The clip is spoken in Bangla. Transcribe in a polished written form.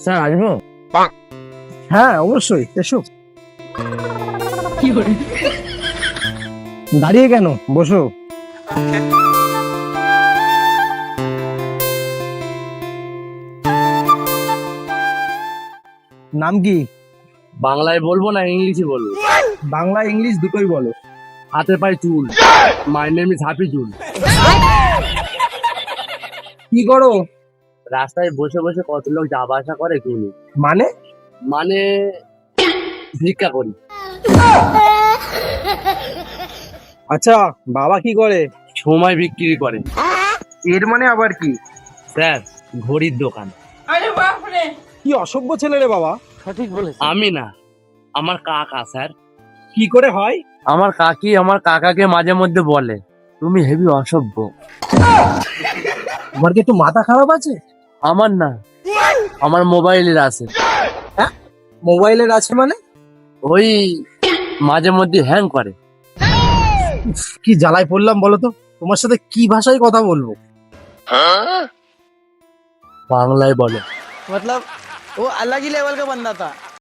স্যার আসবো? হ্যাঁ অবশ্যই, এসো। দাঁড়িয়ে কেন, বসো। নাম কি? বাংলায় বলবো না ইংলিশে বলবো? বাংলা ইংলিশ দুটোই বলো। হাতে পায়ে চুল, মাই নেম ইজ হাফিজুল। কি করো? রাস্তায় বসে বসে কত লোক যাওয়া আসা করে শুনি। মানে? মানে ভিক্ষা করি। আচ্ছা, বাবা কি করে? সময় বিক্রি করে। এর মানে আবার কি? স্যার, ঘড়ির দোকান। কি অসভ্য ছেলে রে বাবা। আমি না, আমার কাকা স্যার। কি করে হয়? আমার কাকি আমার কাকাকে মাঝে মধ্যে বলে, তুমি হেভি অসভ্য। তোমার কি একটু মাথা খারাপ আছে? আমার না, আমার মোবাইলের আছে। মোবাইলের আছে মানে? ওই মাঝে মধ্যে হ্যাং করে। উফ, কি জ্বালায় পড়লাম বলো তো। তোমার সাথে কি ভাষায় কথা বলবো? বাংলায় বলে। मतलब वो अलग ही लेवल का बंदा था।